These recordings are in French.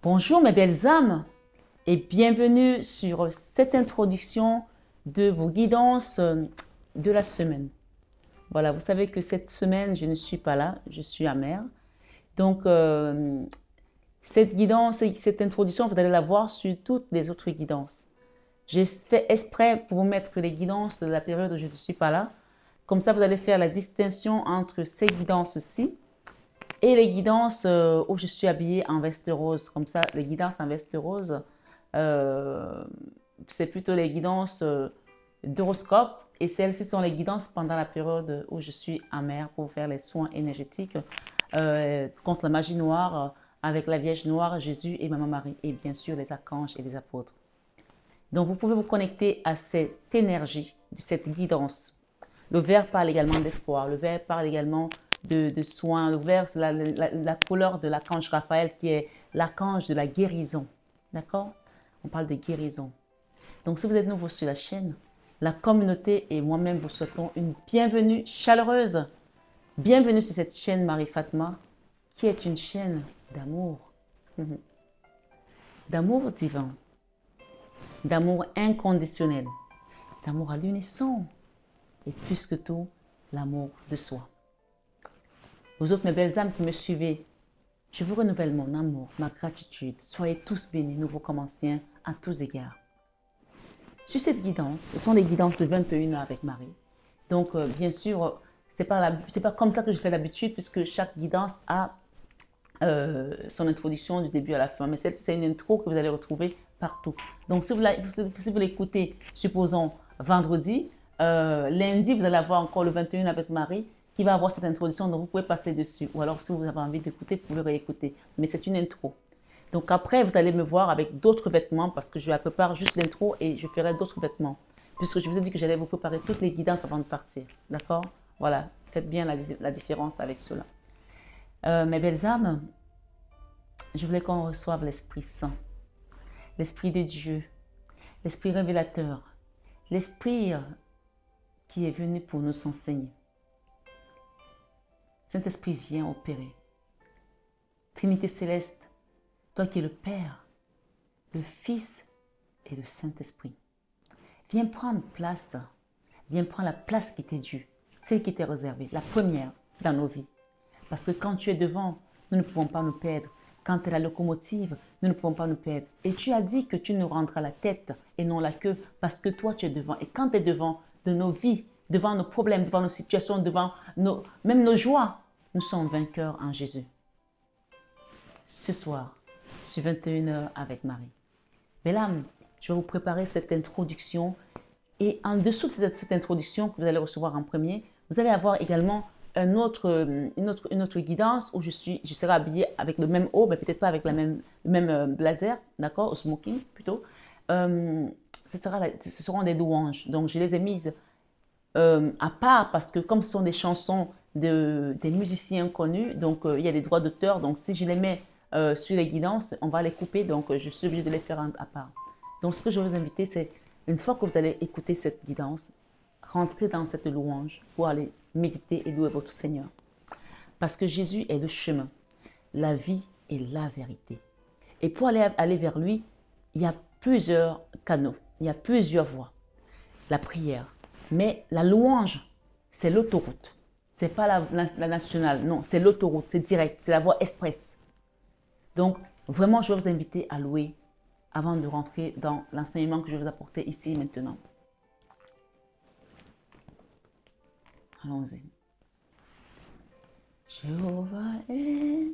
Bonjour mes belles âmes et bienvenue sur cette introduction de vos guidances de la semaine. Voilà, vous savez que cette semaine, je ne suis pas là, je suis amère. Donc, cette guidance, cette introduction, vous allez la voir sur toutes les autres guidances. J'ai fait exprès pour vous mettre les guidances de la période où je ne suis pas là. Comme ça, vous allez faire la distinction entre ces guidances-ci et les guidances où je suis habillée en veste rose. Comme ça, les guidances en veste rose, c'est plutôt les guidances d'horoscope. Et celles-ci sont les guidances pendant la période où je suis amère pour faire les soins énergétiques contre la magie noire avec la Vierge Noire, Jésus et Maman Marie. Et bien sûr, les archanges et les apôtres. Donc, vous pouvez vous connecter à cette énergie, de cette guidance. Le vert parle également d'espoir. Le vert parle également de soins. Le vert, c'est la couleur de l'archange Raphaël qui est l'archange de la guérison. D'accord? On parle de guérison. Donc, si vous êtes nouveau sur la chaîne, la communauté et moi-même vous souhaitons une bienvenue chaleureuse. Bienvenue sur cette chaîne Marie Fatma, qui est une chaîne d'amour. D'amour divin. D'amour inconditionnel. D'amour à l'unisson. Et plus que tout, l'amour de soi. Vous autres, mes belles âmes qui me suivez, je vous renouvelle mon amour, ma gratitude. Soyez tous bénis, nouveaux comme anciens, à tous égards. Sur cette guidance, ce sont les guidances de 21 heures avec Marie. Donc, bien sûr, c'est pas comme ça que je fais d'habitude, puisque chaque guidance a son introduction du début à la fin. Mais c'est une intro que vous allez retrouver partout. Donc, si vous l'écoutez, supposons vendredi, lundi, vous allez avoir encore le 21 avec Marie qui va avoir cette introduction, donc vous pouvez passer dessus. Ou alors, si vous avez envie d'écouter, vous pouvez réécouter. Mais c'est une intro. Donc après, vous allez me voir avec d'autres vêtements parce que je prépare juste l'intro et je ferai d'autres vêtements. Puisque je vous ai dit que j'allais vous préparer toutes les guidances avant de partir. D'accord? Voilà, faites bien la différence avec cela. Mes belles âmes, je voulais qu'on reçoive l'Esprit Saint, l'Esprit de Dieu, l'Esprit révélateur, l'Esprit qui est venu pour nous enseigner. Saint-Esprit, viens opérer. Trinité céleste, toi qui es le Père, le Fils et le Saint-Esprit, viens prendre place, viens prendre la place qui t'est due, celle qui t'est réservée, la première dans nos vies. Parce que quand tu es devant, nous ne pouvons pas nous perdre. Quand tu es la locomotive, nous ne pouvons pas nous perdre. Et tu as dit que tu nous rendras la tête et non la queue parce que toi tu es devant. Et quand tu es devant de nos vies, devant nos problèmes, devant nos situations, devant même nos joies, nous sommes vainqueurs en Jésus. Ce soir, sur 21 heures avec Marie. Belle âme, je vais vous préparer cette introduction. Et en dessous de cette introduction que vous allez recevoir en premier, vous allez avoir également une autre guidance où je serai habillée avec le même haut, mais peut-être pas avec le même blazer, d'accord, au smoking plutôt. Ce seront des louanges. Donc, je les ai mises à part parce que comme ce sont des chansons des musiciens connus, donc il y a des droits d'auteur. Donc, si je les mets sur les guidances, on va les couper. Donc, je suis obligée de les faire à part. Donc, ce que je vais vous inviter, c'est une fois que vous allez écouter cette guidance, rentrez dans cette louange pour aller méditer et louer votre Seigneur. Parce que Jésus est le chemin, la vie et la vérité. Et pour aller vers lui, il y a plusieurs canaux, il y a plusieurs voies. La prière, mais la louange, c'est l'autoroute. Ce n'est pas la nationale, non, c'est l'autoroute, c'est direct, c'est la voie express. Donc, vraiment, je vais vous inviter à louer avant de rentrer dans l'enseignement que je vais vous apporter ici maintenant. Allons-y. Jéhovah est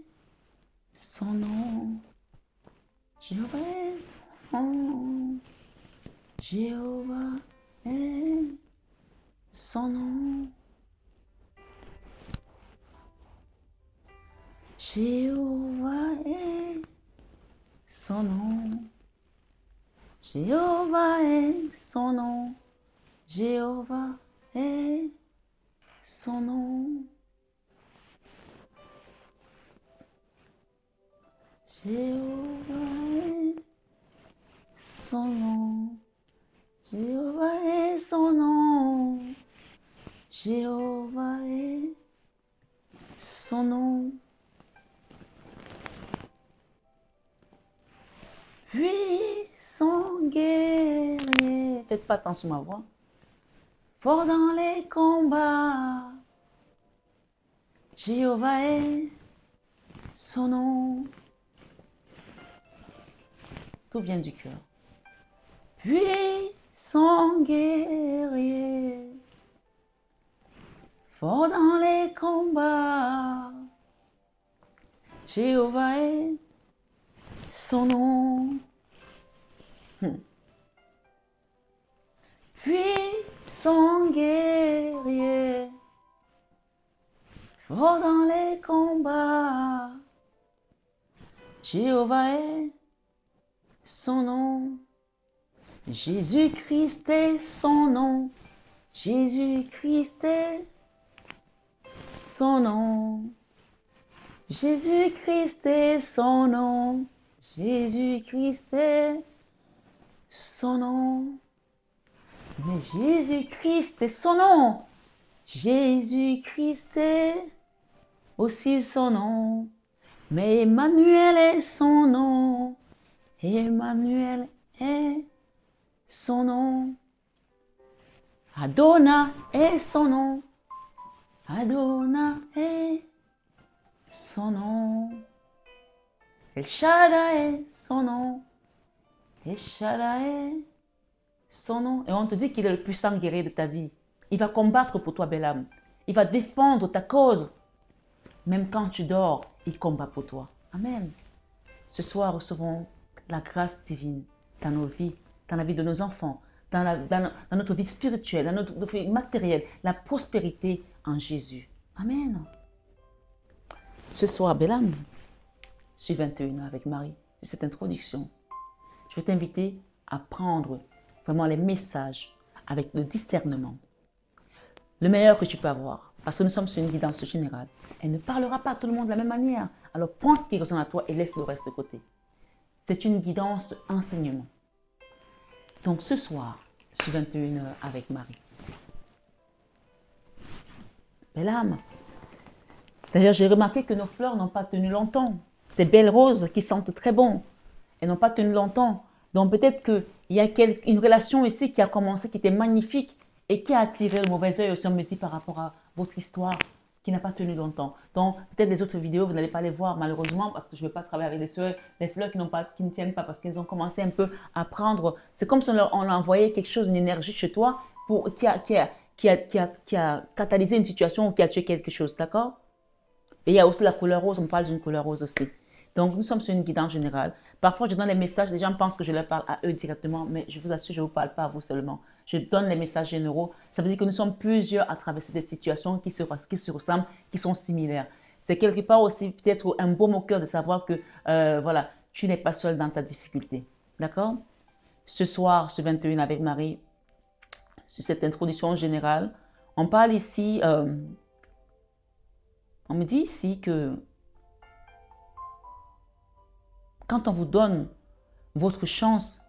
son nom. Jéhovah est son nom. Jéhovah est son nom. Jéhovah est son nom. Jéhovah est son nom. Jéhovah est son nom. Jéhovah est son nom. Jéhovah est son nom. Jéhovah est son nom. puissant guerrier. Faites pas attention à ma voix. Fort dans les combats, Jéhovah est son nom. Tout vient du cœur. Puissant guerrier, fort dans les combats, Jéhovah est son nom. Puissant guerrier, fort dans les combats, Jéhovah est son nom. Jésus-Christ est son nom. Jésus-Christ est son nom. Jésus-Christ est son nom. Jésus-Christ est son nom. Mais Jésus-Christ est son nom. Jésus-Christ est aussi son nom. Mais Emmanuel est son nom. Emmanuel est son nom. Adonai est son nom. Adonai est son nom. El Shaddai est son nom. El Shaddai est son nom. Et on te dit qu'il est le puissant guerrier de ta vie. Il va combattre pour toi, belle âme. Il va défendre ta cause. Même quand tu dors, il combat pour toi. Amen. Ce soir, recevons la grâce divine dans nos vies, dans la vie de nos enfants, dans notre vie spirituelle, dans notre vie matérielle, la prospérité en Jésus. Amen. Ce soir, belle âme, je suis 21 avec Marie. De cette introduction, je vais t'inviter à prendre vraiment les messages avec le discernement. Le meilleur que tu peux avoir. Parce que nous sommes sur une guidance générale. Elle ne parlera pas à tout le monde de la même manière. Alors prends ce qui résonne à toi et laisse le reste de côté. C'est une guidance enseignement. Donc ce soir, je suis 21h avec Marie. Belle âme. D'ailleurs, j'ai remarqué que nos fleurs n'ont pas tenu longtemps. Ces belles roses qui sentent très bon, elles n'ont pas tenu longtemps. Donc peut-être qu'il y a une relation ici qui a commencé, qui était magnifique et qui a attiré le mauvais œil aussi, on me dit, par rapport à votre histoire qui n'a pas tenu longtemps. Donc peut-être les autres vidéos, vous n'allez pas les voir malheureusement parce que je ne vais pas travailler avec des fleurs qui ne tiennent pas parce qu'elles ont commencé un peu à prendre. C'est comme si on a envoyé quelque chose, une énergie chez toi qui a catalysé une situation ou qui a tué quelque chose, d'accord? Et il y a aussi la couleur rose, on parle d'une couleur rose aussi. Donc, nous sommes sur une guidance générale. Parfois, je donne les messages, les gens pensent que je leur parle à eux directement, mais je vous assure, je ne vous parle pas à vous seulement. Je donne les messages généraux. Ça veut dire que nous sommes plusieurs à traverser cette situation qui se ressemblent, qui sont similaires. C'est quelque part aussi peut-être un baume au cœur de savoir que, voilà, tu n'es pas seul dans ta difficulté. D'accord? Ce soir, ce 21 avec Marie, sur cette introduction générale, on parle ici, on me dit ici que quand on vous donne votre chance,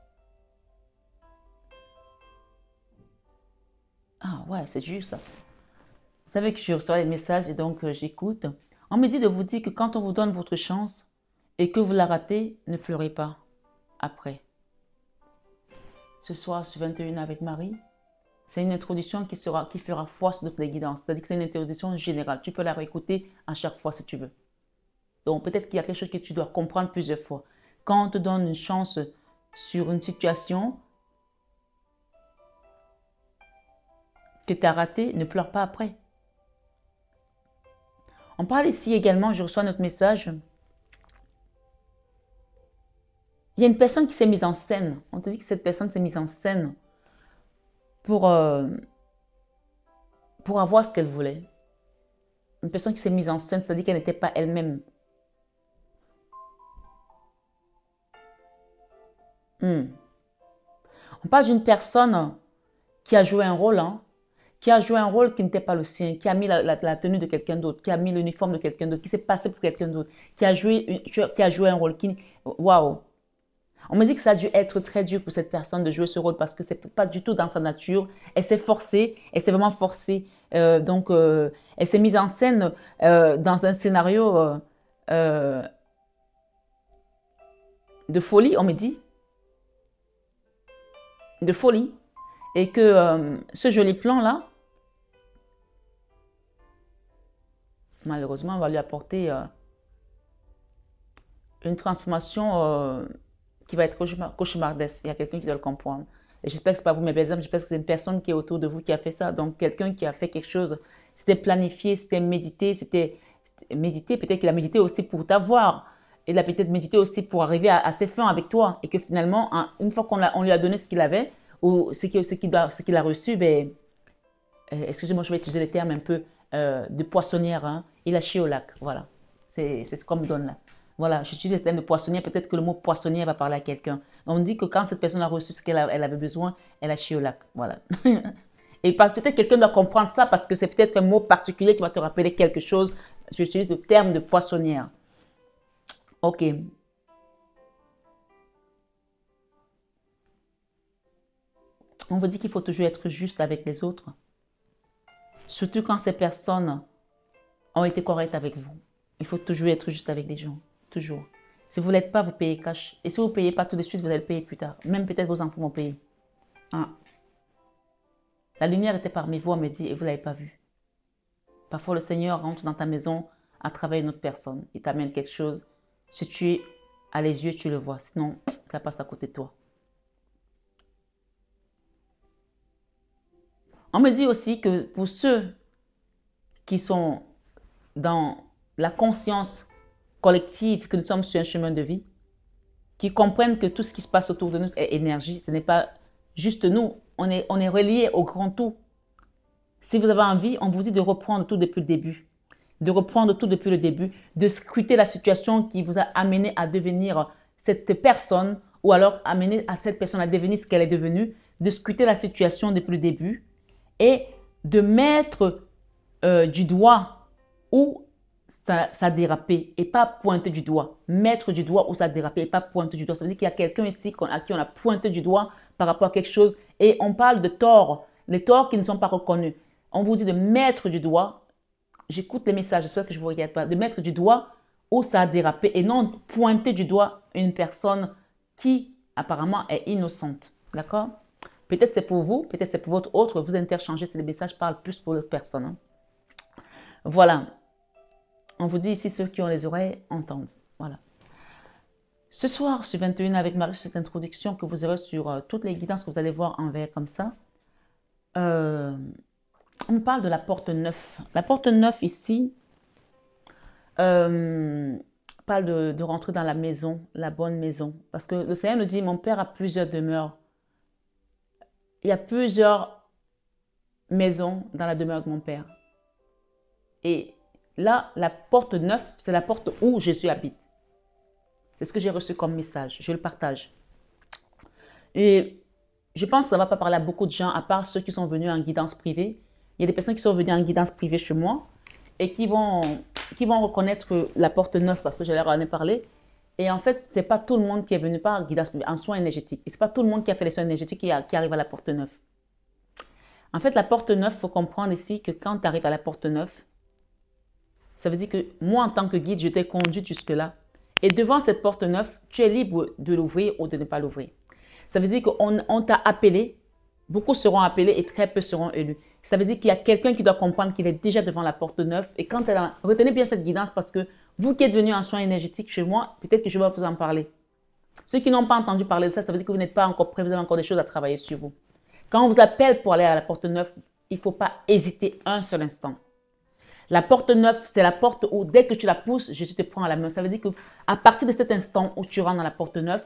ah ouais, c'est juste ça. Vous savez que je reçois les messages et donc j'écoute. On me dit de vous dire que quand on vous donne votre chance et que vous la ratez, ne pleurez pas après. Ce soir, sur 21 avec Marie, c'est une introduction qui fera foi sur toutes les guidances. C'est-à-dire que c'est une introduction générale. Tu peux la réécouter à chaque fois si tu veux. Donc peut-être qu'il y a quelque chose que tu dois comprendre plusieurs fois. Quand on te donne une chance sur une situation que tu as ratée, ne pleure pas après. On parle ici également, je reçois notre message. Il y a une personne qui s'est mise en scène. On te dit que cette personne s'est mise en scène pour avoir ce qu'elle voulait. Une personne qui s'est mise en scène, c'est-à-dire qu'elle n'était pas elle-même. On parle d'une personne qui a joué un rôle, qui a joué un rôle qui n'était pas le sien, qui a mis la tenue de quelqu'un d'autre, qui a mis l'uniforme de quelqu'un d'autre, qui s'est passé pour quelqu'un d'autre, qui a joué un rôle qui... Waouh! On me dit que ça a dû être très dur pour cette personne de jouer ce rôle parce que ce n'est pas du tout dans sa nature. Elle s'est forcée, elle s'est vraiment forcée. Elle s'est mise en scène dans un scénario de folie, on me dit. de folie et que ce joli plan-là, malheureusement, va lui apporter une transformation qui va être cauchemardesque. Il y a quelqu'un qui doit le comprendre. Et j'espère que ce n'est pas vous, mes belles âmes, j'espère que c'est une personne qui est autour de vous qui a fait ça. Donc, quelqu'un qui a fait quelque chose, c'était planifié, c'était médité, peut-être qu'il a médité aussi pour t'avoir. Il a peut-être médité aussi pour arriver à ses fins avec toi. Et que finalement, une fois qu'on lui a donné ce qu'il avait, ou ce qu'il a reçu, ben, excusez-moi, je vais utiliser les termes un peu de poissonnière, hein, il a chié au lac. Voilà, c'est ce qu'on me donne là. Voilà, j'utilise le terme de poissonnière, peut-être que le mot poissonnière va parler à quelqu'un. On dit que quand cette personne a reçu ce qu'elle avait besoin, elle a chié au lac. Voilà. Et peut-être quelqu'un doit comprendre ça parce que c'est peut-être un mot particulier qui va te rappeler quelque chose. J'utilise le terme de poissonnière. Ok. On vous dit qu'il faut toujours être juste avec les autres. Surtout quand ces personnes ont été correctes avec vous. Il faut toujours être juste avec les gens. Toujours. Si vous ne l'êtes pas, vous payez cash. Et si vous ne payez pas tout de suite, vous allez le payer plus tard. Même peut-être vos enfants vont payer. Ah. La lumière était parmi vous, on me dit, et vous ne l'avez pas vue. Parfois, le Seigneur rentre dans ta maison à travers une autre personne. Il t'amène quelque chose. Si tu as les yeux, tu le vois. Sinon, ça passe à côté de toi. On me dit aussi que pour ceux qui sont dans la conscience collective que nous sommes sur un chemin de vie, qui comprennent que tout ce qui se passe autour de nous est énergie, ce n'est pas juste nous, on est reliés au grand tout. Si vous avez envie, on vous dit de reprendre tout depuis le début, de scruter la situation qui vous a amené à devenir cette personne ou alors amener à cette personne à devenir ce qu'elle est devenue, de scruter la situation depuis le début et de mettre du doigt où ça a dérapé et pas pointer du doigt. Mettre du doigt où ça a dérapé et pas pointer du doigt. Ça veut dire qu'il y a quelqu'un ici à qui on a pointé du doigt par rapport à quelque chose et on parle de torts, les torts qui ne sont pas reconnus. On vous dit de mettre du doigt, j'écoute les messages, j'espère que je ne vous regarde pas, de mettre du doigt où ça a dérapé et non pointer du doigt une personne qui apparemment est innocente. D'accord? Peut-être c'est pour vous, peut-être c'est pour votre autre, vous interchangez, ces messages parlent plus pour l'autre personne. Hein. Voilà. On vous dit ici, ceux qui ont les oreilles entendent. Voilà. Ce soir, sur 21 avec Marie, cette introduction que vous aurez sur toutes les guidances que vous allez voir en vert comme ça, on parle de la porte 9. La porte 9 ici parle de rentrer dans la maison, la bonne maison. Parce que le Seigneur nous dit, mon Père a plusieurs demeures. Il y a plusieurs maisons dans la demeure de mon Père. Et là, la porte 9, c'est la porte où Jésus habite. C'est ce que j'ai reçu comme message. Je le partage. Et je pense que ça ne va pas parler à beaucoup de gens, à part ceux qui sont venus en guidance privée. Il y a des personnes qui sont venues en guidance privée chez moi et qui vont reconnaître la porte 9 parce que je leur en ai parlé. Et en fait, ce n'est pas tout le monde qui est venu par guidance privée, en soins énergétiques. Et ce n'est pas tout le monde qui a fait les soins énergétiques qui arrive à la porte 9. En fait, la porte 9, il faut comprendre ici que quand tu arrives à la porte 9, ça veut dire que moi, en tant que guide, je t'ai conduite jusque-là. Et devant cette porte 9, tu es libre de l'ouvrir ou de ne pas l'ouvrir. Ça veut dire qu'on t'a appelé, beaucoup seront appelés et très peu seront élus. Ça veut dire qu'il y a quelqu'un qui doit comprendre qu'il est déjà devant la porte 9. Et quand retenez bien cette guidance parce que vous qui êtes venus en soins énergétiques chez moi, peut-être que je vais vous en parler. Ceux qui n'ont pas entendu parler de ça, ça veut dire que vous n'êtes pas encore prêts, vous avez encore des choses à travailler sur vous. Quand on vous appelle pour aller à la porte 9, il ne faut pas hésiter un seul instant. La porte 9, c'est la porte où dès que tu la pousses, Jésus te prend à la main. Ça veut dire qu'à partir de cet instant où tu rentres dans la porte 9,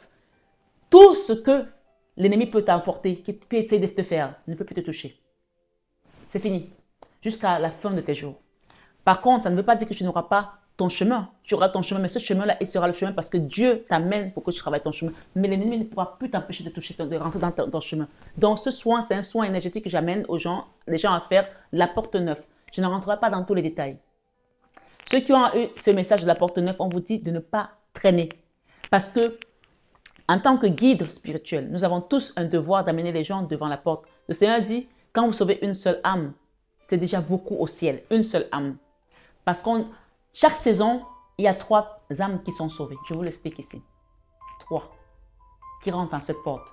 tout ce que l'ennemi peut t'apporter, qui peut essayer de te faire, ne peut plus te toucher. C'est fini. Jusqu'à la fin de tes jours. Par contre, ça ne veut pas dire que tu n'auras pas ton chemin. Tu auras ton chemin, mais ce chemin-là, il sera le chemin parce que Dieu t'amène pour que tu travailles ton chemin. Mais l'ennemi ne pourra plus t'empêcher de toucher, de rentrer dans ton chemin. Donc, ce soin, c'est un soin énergétique que j'amène aux gens, les gens à faire la porte 9. Je ne rentrerai pas dans tous les détails. Ceux qui ont eu ce message de la porte 9, on vous dit de ne pas traîner. Parce que, en tant que guide spirituel, nous avons tous un devoir d'amener les gens devant la porte. Le Seigneur dit, quand vous sauvez une seule âme, c'est déjà beaucoup au ciel. Une seule âme. Parce que chaque saison, il y a 3 âmes qui sont sauvées. Je vous l'explique ici. 3 qui rentrent dans cette porte.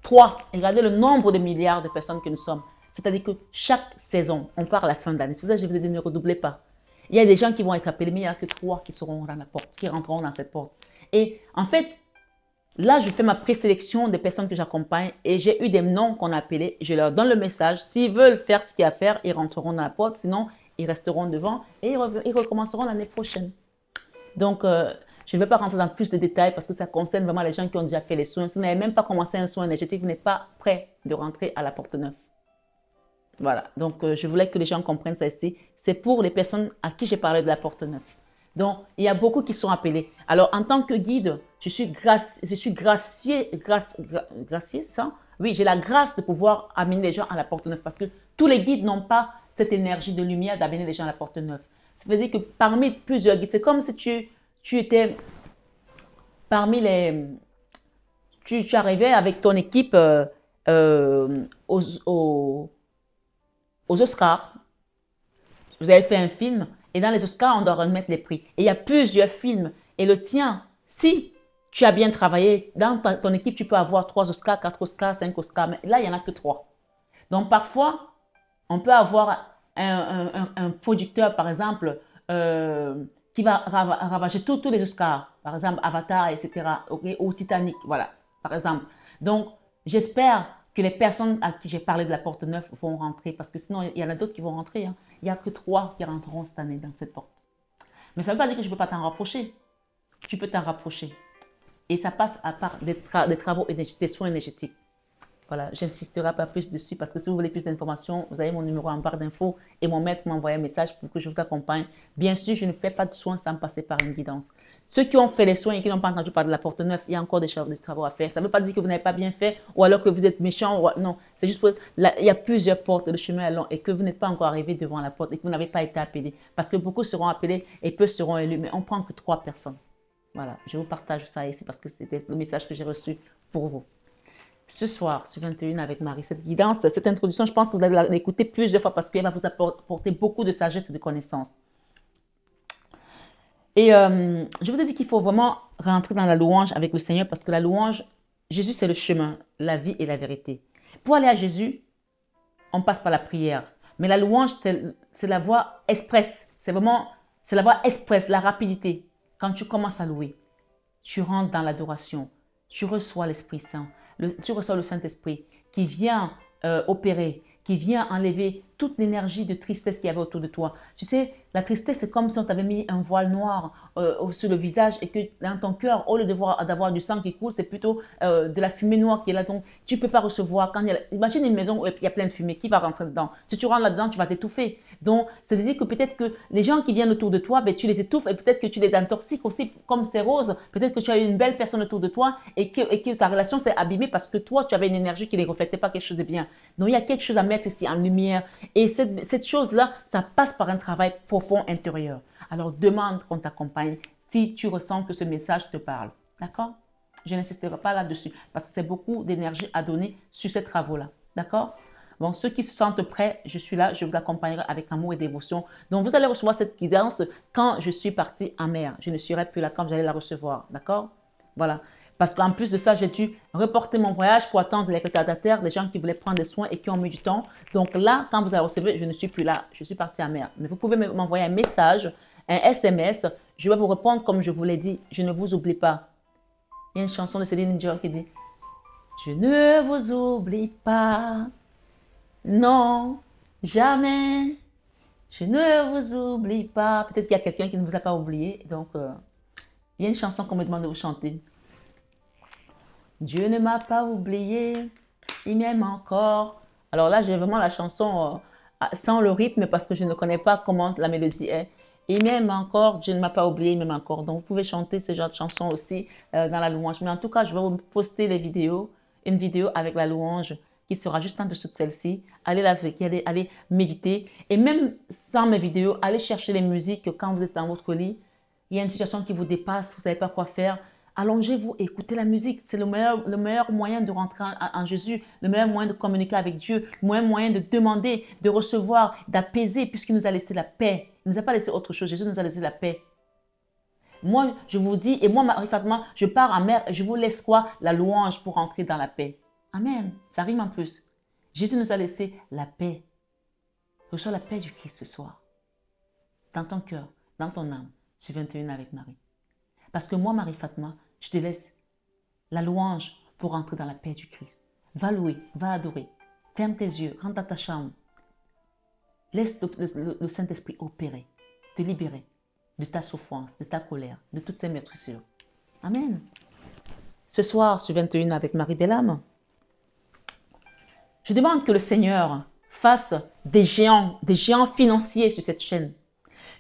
3. Regardez le nombre de milliards de personnes que nous sommes. C'est-à-dire que chaque saison, on part à la fin de l'année. C'est pour ça que je vous ai dit, ne redoublez pas. Il y a des gens qui vont être appelés, mais il n'y a que 3 qui seront dans la porte, qui rentreront dans cette porte. Et en fait, là, je fais ma présélection des personnes que j'accompagne et j'ai eu des noms qu'on a appelés. Je leur donne le message. S'ils veulent faire ce qu'il y a à faire, ils rentreront dans la porte. Sinon, ils resteront devant et ils recommenceront l'année prochaine. Donc, je ne vais pas rentrer dans plus de détails parce que ça concerne vraiment les gens qui ont déjà fait les soins. Si vous n'avez même pas commencé un soin énergétique, vous n'êtes pas prêt de rentrer à la porte 9. Voilà. Donc, je voulais que les gens comprennent ça ici. C'est pour les personnes à qui j'ai parlé de la porte 9. Donc, il y a beaucoup qui sont appelés. Alors, en tant que guide, je suis gracié, c'est ça? Oui, j'ai la grâce de pouvoir amener les gens à la porte 9 parce que tous les guides n'ont pas cette énergie de lumière d'amener les gens à la porte 9. Ça veut dire que parmi plusieurs guides, c'est comme si tu étais parmi les... Tu arrivais avec ton équipe aux Oscars. Vous avez fait un film. Et dans les Oscars, on doit remettre les prix. Et il y a plusieurs films. Et le tien, si tu as bien travaillé, dans ton équipe, tu peux avoir 3 Oscars, 4 Oscars, 5 Oscars. Mais là, il n'y en a que 3. Donc, parfois, on peut avoir un producteur, par exemple, qui va ravager tous les Oscars. Par exemple, Avatar, etc. Okay, ou Titanic, voilà, par exemple. Donc, j'espère que les personnes à qui j'ai parlé de la porte 9 vont rentrer. Parce que sinon, il y en a d'autres qui vont rentrer. Hein. Il n'y a que 3 qui rentreront cette année dans cette porte. Mais ça ne veut pas dire que je ne peux pas t'en rapprocher. Tu peux t'en rapprocher. Et ça passe à part des travaux énergétiques, des soins énergétiques. Voilà, j'insisterai pas plus dessus parce que si vous voulez plus d'informations, vous avez mon numéro en barre d'infos et mon maître m'a envoyé un message pour que je vous accompagne. Bien sûr, je ne fais pas de soins sans passer par une guidance. Ceux qui ont fait les soins et qui n'ont pas entendu parler de la porte 9, il y a encore des travaux à faire. Ça ne veut pas dire que vous n'avez pas bien fait ou alors que vous êtes méchant. Ou... Non, c'est juste que il y a plusieurs portes, le chemin est long et que vous n'êtes pas encore arrivé devant la porte et que vous n'avez pas été appelé. Parce que beaucoup seront appelés et peu seront élus, mais on prend que 3 personnes. Voilà, je vous partage ça ici parce que c'était le message que j'ai reçu pour vous. Ce soir, sur 21 avec Marie, cette guidance, cette introduction, je pense que vous allez l'écouter plusieurs fois parce qu'elle va vous apporter beaucoup de sagesse et de connaissances. Et je vous ai dit qu'il faut vraiment rentrer dans la louange avec le Seigneur parce que la louange, Jésus c'est le chemin, la vie et la vérité. Pour aller à Jésus, on passe par la prière. Mais la louange, c'est la voie express. C'est la voie express, la rapidité. Quand tu commences à louer, tu rentres dans l'adoration, tu reçois l'Esprit Saint. Tu reçois le Saint-Esprit qui vient opérer, qui vient enlever toute l'énergie de tristesse qu'il y avait autour de toi. Tu sais, la tristesse, c'est comme si on t'avait mis un voile noir sur le visage et que dans ton cœur, au lieu d'avoir du sang qui coule, c'est plutôt de la fumée noire qui est là. Donc, tu ne peux pas recevoir. Imagine une maison où il y a plein de fumée. Qui va rentrer dedans? Si tu rentres là-dedans, tu vas t'étouffer. Donc, ça veut dire que peut-être que les gens qui viennent autour de toi, ben, tu les étouffes et peut-être que tu les intoxiques aussi, comme c'est rose. Peut-être que tu as eu une belle personne autour de toi et que ta relation s'est abîmée parce que toi, tu avais une énergie qui ne reflétait pas quelque chose de bien. Donc, il y a quelque chose à mettre ici en lumière. Et cette chose-là, ça passe par un travail profond intérieur. Alors, demande qu'on t'accompagne si tu ressens que ce message te parle. D'accord? Je n'insisterai pas là-dessus parce que c'est beaucoup d'énergie à donner sur ces travaux-là. D'accord? Bon, ceux qui se sentent prêts, je suis là, je vous accompagnerai avec amour et dévotion. Donc, vous allez recevoir cette guidance quand je suis partie en mer. Je ne serai plus là quand j'allais la recevoir. D'accord? Voilà. Parce qu'en plus de ça, j'ai dû reporter mon voyage pour attendre les retardataires, les gens qui voulaient prendre des soins et qui ont mis du temps. Donc là, quand vous la recevez, je ne suis plus là. Je suis partie en mer. Mais vous pouvez m'envoyer un message, un SMS. Je vais vous répondre comme je vous l'ai dit. Je ne vous oublie pas. Il y a une chanson de Céline Dion qui dit « Je ne vous oublie pas. Non, jamais. Je ne vous oublie pas. » Peut-être qu'il y a quelqu'un qui ne vous a pas oublié. Donc, il y a une chanson qu'on me demande de vous chanter. Dieu ne m'a pas oublié, il m'aime encore. Alors là, j'ai vraiment la chanson sans le rythme parce que je ne connais pas comment la mélodie est. Il m'aime encore, Dieu ne m'a pas oublié, il m'aime encore. Donc, vous pouvez chanter ce genre de chanson aussi dans la louange. Mais en tout cas, je vais vous poster une vidéo avec la louange qui sera juste en dessous de celle-ci. Allez méditer. Et même sans mes vidéos, allez chercher les musiques quand vous êtes dans votre lit. Il y a une situation qui vous dépasse, vous ne savez pas quoi faire. Allongez-vous, écoutez la musique. C'est le meilleur moyen de rentrer en Jésus, le meilleur moyen de communiquer avec Dieu, le meilleur moyen de demander, de recevoir, d'apaiser, puisqu'il nous a laissé la paix. Il ne nous a pas laissé autre chose. Jésus nous a laissé la paix. Moi, je vous dis, et moi, Marie Fatma, je pars en mer et je vous laisse quoi? La louange pour entrer dans la paix. Amen. Ça rime en plus. Jésus nous a laissé la paix. Reçois la paix du Christ ce soir. Dans ton cœur, dans ton âme, sur 21 avec Marie. Parce que moi, Marie Fatma, je te laisse la louange pour entrer dans la paix du Christ. Va louer, va adorer. Ferme tes yeux, rentre dans ta chambre. Laisse le Saint-Esprit opérer, te libérer de ta souffrance, de ta colère, de toutes ces meurtrissures. Amen. Ce soir, sur 21 avec Marie Bellam, je demande que le Seigneur fasse des géants financiers sur cette chaîne.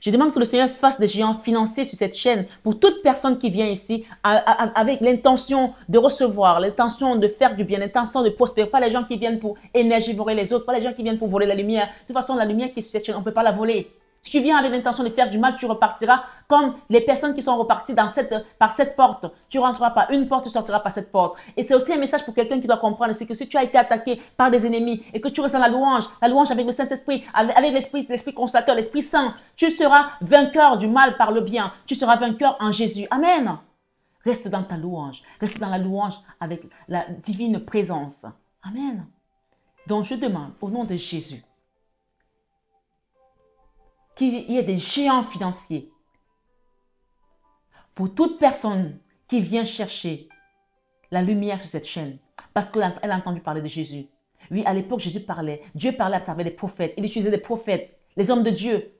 Je demande que le Seigneur fasse des géants financiers sur cette chaîne pour toute personne qui vient ici avec l'intention de recevoir, l'intention de faire du bien, l'intention de prospérer. Pas les gens qui viennent pour énergivorer les autres, pas les gens qui viennent pour voler la lumière. De toute façon, la lumière qui est sur cette chaîne, on ne peut pas la voler. Si tu viens avec l'intention de faire du mal, tu repartiras comme les personnes qui sont reparties par cette porte. Tu rentreras par une porte, tu sortiras par cette porte. Et c'est aussi un message pour quelqu'un qui doit comprendre, c'est que si tu as été attaqué par des ennemis et que tu ressens la louange avec le Saint-Esprit, avec l'Esprit consolateur, l'Esprit Saint, tu seras vainqueur du mal par le bien. Tu seras vainqueur en Jésus. Amen. Reste dans ta louange. Reste dans la louange avec la divine présence. Amen. Donc je demande au nom de Jésus, qu'il y ait des géants financiers pour toute personne qui vient chercher la lumière sur cette chaîne. Parce qu'elle a entendu parler de Jésus. Oui, à l'époque, Jésus parlait. Dieu parlait à travers des prophètes. Il utilisait des prophètes, les hommes de Dieu,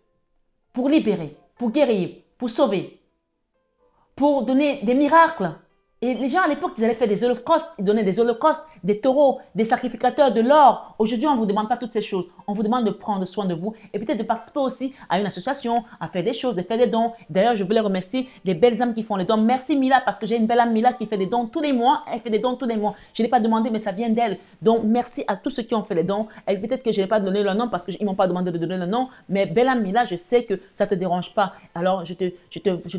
pour libérer, pour guérir, pour sauver, pour donner des miracles. Et les gens à l'époque, ils allaient faire des holocaustes, ils donnaient des holocaustes, des taureaux, des sacrificateurs, de l'or. Aujourd'hui, on ne vous demande pas toutes ces choses. On vous demande de prendre soin de vous et peut-être de participer aussi à une association, à faire des choses, de faire des dons. D'ailleurs, je voulais remercier les belles âmes qui font les dons. Merci Mila, parce que j'ai une belle âme Mila qui fait des dons tous les mois. Elle fait des dons tous les mois. Je n'ai pas demandé, mais ça vient d'elle. Donc, merci à tous ceux qui ont fait les dons. Et peut-être que je n'ai pas donné leur nom parce qu'ils ne m'ont pas demandé de donner le nom. Mais belle âme Mila, je sais que ça ne te dérange pas. Alors, je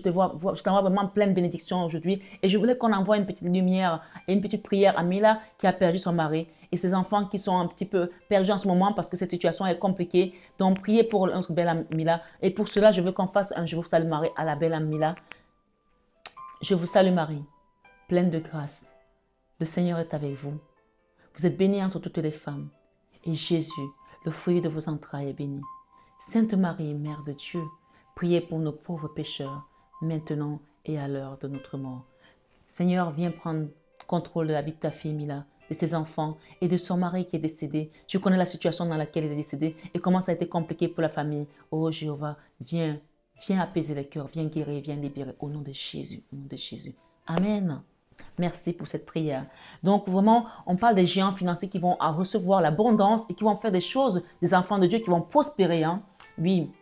t'envoie vraiment plein de bénédictions aujourd'hui. Et je voulais qu'on envoie une petite lumière et une petite prière à Mila qui a perdu son mari et ses enfants qui sont un petit peu perdus en ce moment parce que cette situation est compliquée. Donc, priez pour notre belle Mila. Et pour cela, je veux qu'on fasse un Je vous salue Marie à la belle Mila. Je vous salue Marie, pleine de grâce. Le Seigneur est avec vous. Vous êtes bénie entre toutes les femmes. Et Jésus, le fruit de vos entrailles, est béni. Sainte Marie, Mère de Dieu, priez pour nos pauvres pécheurs, maintenant et à l'heure de notre mort. Seigneur, viens prendre contrôle de la vie de ta fille Mila, de ses enfants et de son mari qui est décédé. Tu connais la situation dans laquelle il est décédé et comment ça a été compliqué pour la famille. Oh Jéhovah, viens apaiser les cœurs, viens guérir, viens libérer au nom de Jésus, au nom de Jésus. Amen. Merci pour cette prière. Donc vraiment, on parle des géants financiers qui vont recevoir l'abondance et qui vont faire des choses, des enfants de Dieu qui vont prospérer. Hein? Oui.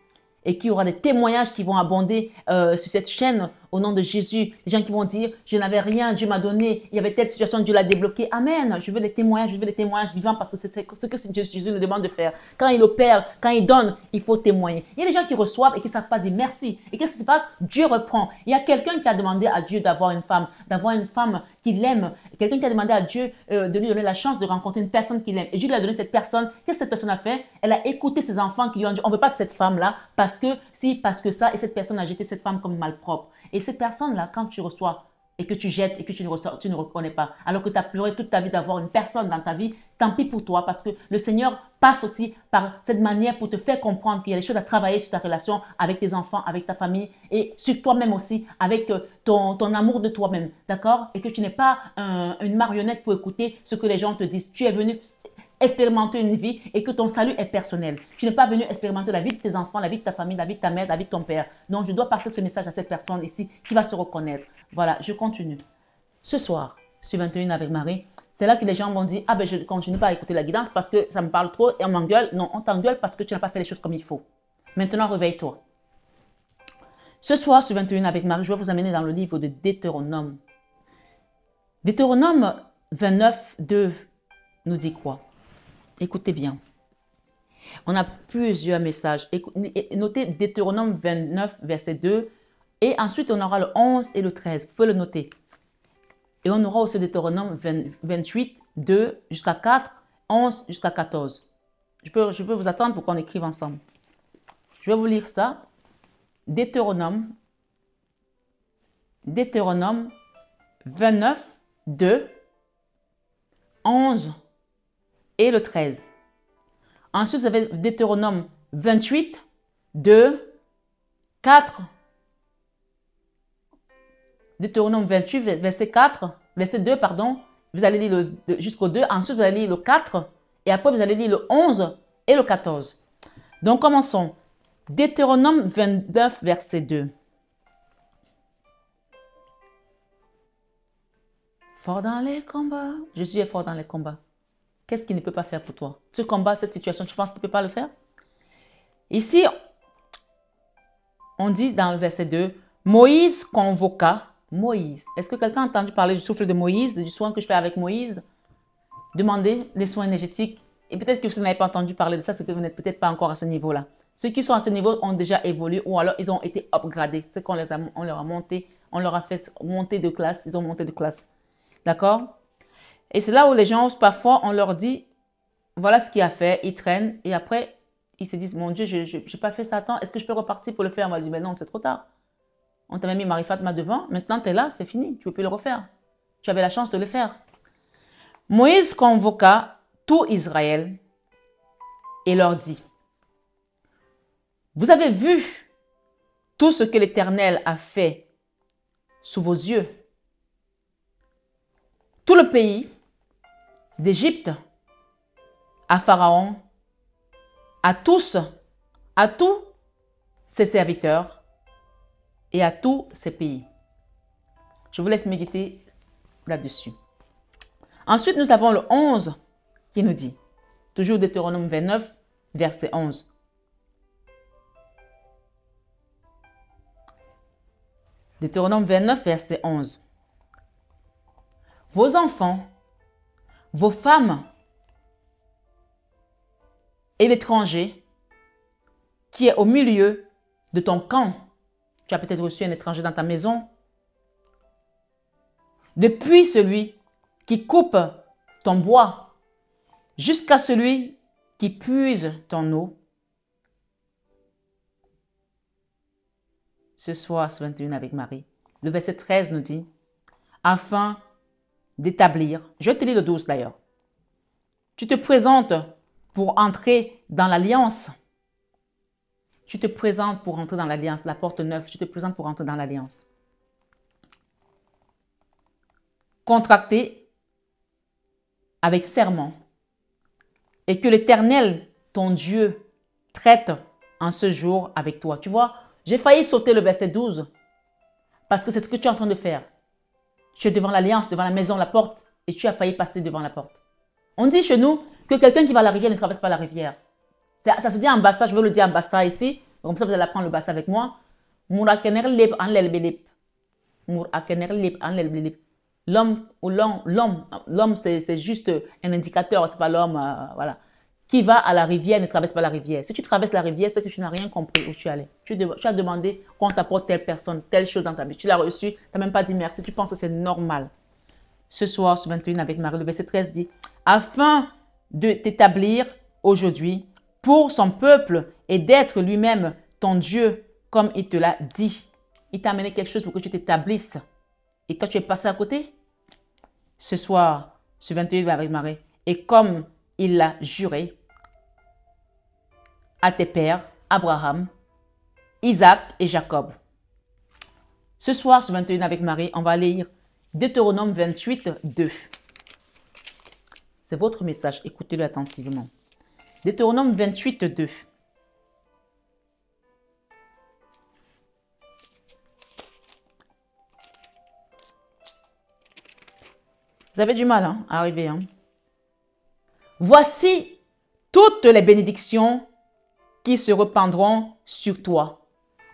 Et qu'il y aura des témoignages qui vont abonder sur cette chaîne au nom de Jésus. Les gens qui vont dire, je n'avais rien, Dieu m'a donné, il y avait telle situation, Dieu l'a débloqué. Amen. Je veux des témoignages vivants parce que c'est ce que Jésus nous demande de faire. Quand il opère, quand il donne, il faut témoigner. Il y a des gens qui reçoivent et qui ne savent pas dire merci. Et qu'est-ce qui se passe? Dieu reprend. Il y a quelqu'un qui a demandé à Dieu d'avoir une femme qui l'aime. Quelqu'un qui a demandé à Dieu de lui donner la chance de rencontrer une personne qu'il aime. Et Dieu lui a donné cette personne. Qu'est-ce que cette personne a fait? Elle a écouté ses enfants qui lui ont dit, on ne veut pas de cette femme-là parce que ça. Et cette personne a jeté cette femme comme malpropre. Et cette personne-là, quand tu reçois et que tu jettes et que tu ne reconnais pas, alors que tu as pleuré toute ta vie d'avoir une personne dans ta vie, tant pis pour toi parce que le Seigneur passe aussi par cette manière pour te faire comprendre qu'il y a des choses à travailler sur ta relation avec tes enfants, avec ta famille et sur toi-même aussi, avec ton amour de toi-même, d'accord? Et que tu n'es pas une marionnette pour écouter ce que les gens te disent. Tu es venu expérimenter une vie et que ton salut est personnel. Tu n'es pas venu expérimenter la vie de tes enfants, la vie de ta famille, la vie de ta mère, la vie de ton père. Donc, je dois passer ce message à cette personne ici qui va se reconnaître. Voilà, je continue. Ce soir, sur 21 avec Marie, c'est là que les gens vont dire, ah ben je ne continue pas à écouter la guidance parce que ça me parle trop et on m'engueule. Non, on t'engueule parce que tu n'as pas fait les choses comme il faut. Maintenant, réveille-toi. Ce soir, sur 21 avec Marie, je vais vous amener dans le livre de Deutéronome. Deutéronome 29, 2 nous dit quoi? Écoutez bien. On a plusieurs messages. Notez Deutéronome 29, verset 2. Et ensuite, on aura le 11 et le 13. Vous pouvez le noter. Et on aura aussi Deutéronome 28, 2 jusqu'à 4, 11 jusqu'à 14. Je peux vous attendre pour qu'on écrive ensemble. Je vais vous lire ça. Deutéronome 29, 2 11 et le 13. Ensuite, vous avez Deutéronome 28, 2, 4. Deutéronome 28, verset 4, verset 2, pardon. Vous allez lire jusqu'au 2. Ensuite, vous allez lire le 4. Et après, vous allez lire le 11 et le 14. Donc, commençons. Deutéronome 29, verset 2. Fort dans les combats. Jésus est fort dans les combats. Qu'est-ce qu'il ne peut pas faire pour toi? Ce combat, cette situation, tu penses qu'il ne peut pas le faire? Ici, on dit dans le verset 2, Moïse convoqua. Moïse. Est-ce que quelqu'un a entendu parler du souffle de Moïse, du soin que je fais avec Moïse? Demandez les soins énergétiques. Et peut-être que vous n'avez pas entendu parler de ça, c'est que vous n'êtes peut-être pas encore à ce niveau-là. Ceux qui sont à ce niveau ont déjà évolué ou alors ils ont été upgradés. C'est qu'on leur a monté, on leur a fait monter de classe, ils ont monté de classe. D'accord? Et c'est là où les gens, parfois, on leur dit, voilà ce qu'il a fait, ils traînent et après, ils se disent, mon Dieu, je n'ai pas fait ça, attends, est-ce que je peux repartir pour le faire? On va lui dire, mais non, c'est trop tard. On t'avait mis Marie-Fatma devant, maintenant tu es là, c'est fini, tu ne peux plus le refaire. Tu avais la chance de le faire. Moïse convoqua tout Israël et leur dit, vous avez vu tout ce que l'Éternel a fait sous vos yeux. Tout le pays d'Égypte, à Pharaon, à tous ses serviteurs et à tous ses pays. Je vous laisse méditer là-dessus. Ensuite, nous avons le 11 qui nous dit, toujours Deutéronome 29, verset 11. Deutéronome 29, verset 11. Vos enfants, vos femmes et l'étranger qui est au milieu de ton camp. Tu as peut-être reçu un étranger dans ta maison. Depuis celui qui coupe ton bois jusqu'à celui qui puise ton eau. Ce soir, ce 21 avec Marie, le verset 13 nous dit, afin d'établir, je vais te lire le 12 d'ailleurs, tu te présentes pour entrer dans l'alliance. Tu te présentes pour entrer dans l'alliance, la porte neuve, tu te présentes pour entrer dans l'alliance. Contracté avec serment et que l'Éternel, ton Dieu, traite en ce jour avec toi. Tu vois, j'ai failli sauter le verset 12 parce que c'est ce que tu es en train de faire. Tu es devant l'alliance, devant la maison, la porte et tu as failli passer devant la porte. On dit chez nous que quelqu'un qui va à la rivière ne traverse pas la rivière. Ça se dit en bassa, je veux le dire en bassa ici. Comme ça, vous allez apprendre le bassa avec moi. L'homme, c'est juste un indicateur, c'est pas l'homme, voilà. Qui va à la rivière ne traverse pas la rivière. Si tu traverses la rivière, c'est que tu n'as rien compris où tu allais. Tu as demandé qu'on t'apporte telle personne, telle chose dans ta vie. Tu l'as reçu, tu n'as même pas dit merci, tu penses que c'est normal. Ce soir, ce 21 avec Marie, le verset 13 dit, afin de t'établir aujourd'hui pour son peuple et d'être lui-même ton Dieu comme il te l'a dit. Il t'a amené quelque chose pour que tu t'établisses. Et toi, tu es passé à côté. Ce soir, ce 21 avec Marie, et comme il l'a juré à tes pères, Abraham, Isaac et Jacob. Ce soir, ce 21 avec Marie, on va lire Deutéronome 28, 2. C'est votre message, écoutez-le attentivement. Deutéronome 28, 2. Vous avez du mal à arriver. Voici toutes les bénédictions qui se répandront sur toi.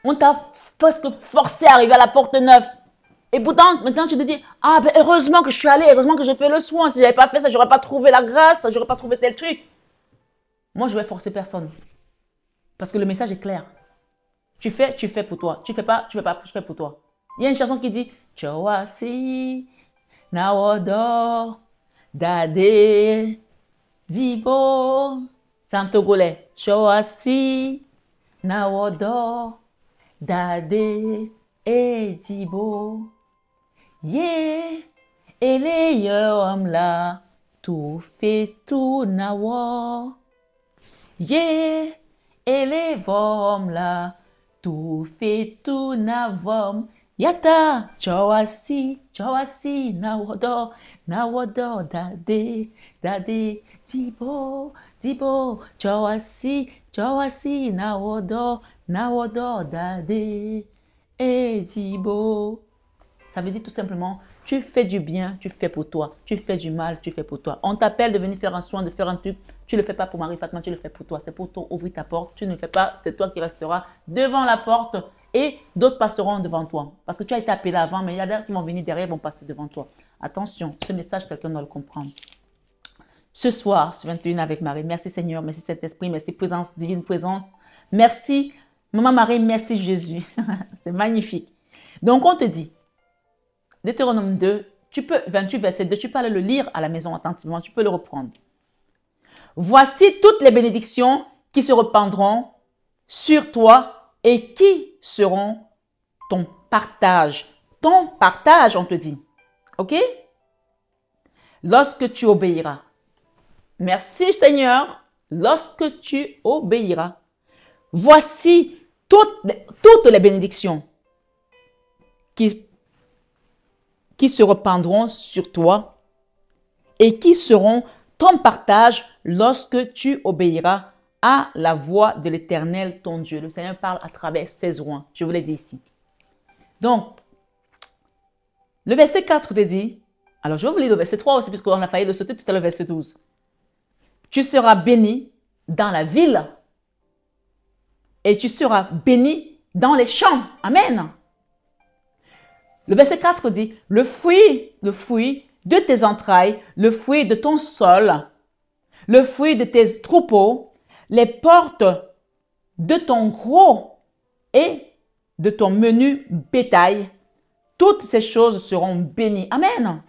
On t'a presque forcé à arriver à la porte neuve. Et pourtant, maintenant tu te dis, ah ben heureusement que je suis allée, heureusement que j'ai fait le soin. Si je n'avais pas fait ça, je n'aurais pas trouvé la grâce, je n'aurais pas trouvé tel truc. Moi, je ne vais forcer personne. Parce que le message est clair. Tu fais pour toi. Tu fais pas, je fais pour toi. Il y a une chanson qui dit, Chawasi, Nawodo, Dade, Dibo. C'est en togolais. Chawasi, Nawodo, Dade, et Dibo. Yeah, et les yom la, tout fait tout nawa. Yeah, et les vom là, tout fait tout navom. Yata, chawasi, nawodo, dade, dibo, chawasi, nawodo, dade, et dibo. Ça veut dire tout simplement, tu fais du bien, tu fais pour toi. Tu fais du mal, tu fais pour toi. On t'appelle de venir faire un soin, de faire un truc. Tu ne le fais pas pour Marie Fatma, tu le fais pour toi. C'est pour toi, ouvrir ta porte. Tu ne le fais pas, c'est toi qui resteras devant la porte et d'autres passeront devant toi. Parce que tu as été appelé avant, mais il y a d'autres qui vont venir derrière, vont passer devant toi. Attention, ce message, quelqu'un doit le comprendre. Ce soir, sur 21 avec Marie, merci Seigneur, merci Saint-Esprit, merci présence, divine présence. Merci Maman Marie, merci Jésus. C'est magnifique. Donc on te dit, Deutéronome 2, 28 verset 2, tu peux aller le lire à la maison attentivement, tu peux le reprendre. Voici toutes les bénédictions qui se répandront sur toi et qui seront ton partage. Ton partage, on te dit. Ok? Lorsque tu obéiras. Merci Seigneur. Lorsque tu obéiras. Voici toutes les bénédictions qui se répandront sur toi et qui seront ton partage lorsque tu obéiras à la voix de l'Éternel, ton Dieu. Le Seigneur parle à travers 16 rois. Je vous l'ai dit ici. Donc, le verset 4 te dit, alors je vais vous lire le verset 3 aussi, puisqu'on a failli le sauter tout à l'heure, verset 12. Tu seras béni dans la ville et tu seras béni dans les champs. Amen. Le verset 4 dit, le fruit de tes entrailles, le fruit de ton sol, le fruit de tes troupeaux, les portes de ton gros et de ton menu bétail, toutes ces choses seront bénies. Amen.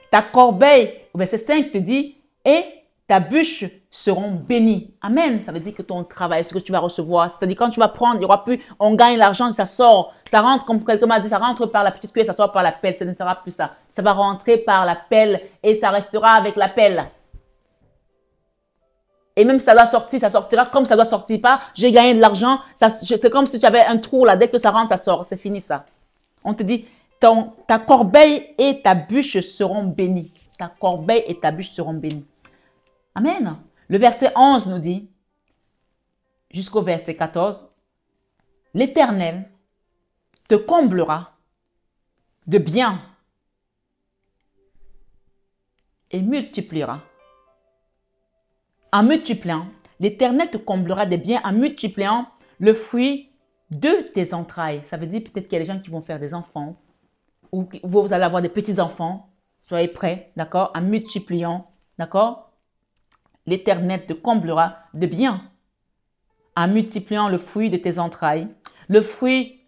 Ta corbeille, au verset 5 te dit, et ta bûche seront bénies. Amen. Ça veut dire que ton travail, ce que tu vas recevoir, c'est-à-dire quand tu vas prendre, il y aura plus, on gagne l'argent, ça sort, ça rentre, comme quelqu'un m'a dit, ça rentre par la petite cuillère, ça sort par la pelle, ça ne sera plus ça. Ça va rentrer par la pelle et ça restera avec la pelle. Et même si ça doit sortir, ça sortira comme ça doit sortir pas. J'ai gagné de l'argent, c'est comme si tu avais un trou là, dès que ça rentre, ça sort, c'est fini ça. On te dit, ta corbeille et ta bûche seront bénies. Ta corbeille et ta bûche seront bénies. Amen. Le verset 11 nous dit, jusqu'au verset 14, l'Éternel te comblera de bien et multipliera. En multipliant, l'Éternel te comblera de bien en multipliant le fruit de tes entrailles. Ça veut dire peut-être qu'il y a des gens qui vont faire des enfants ou vous allez avoir des petits-enfants. Soyez prêts, d'accord? En multipliant, d'accord? L'Éternel te comblera de bien en multipliant le fruit de tes entrailles, le fruit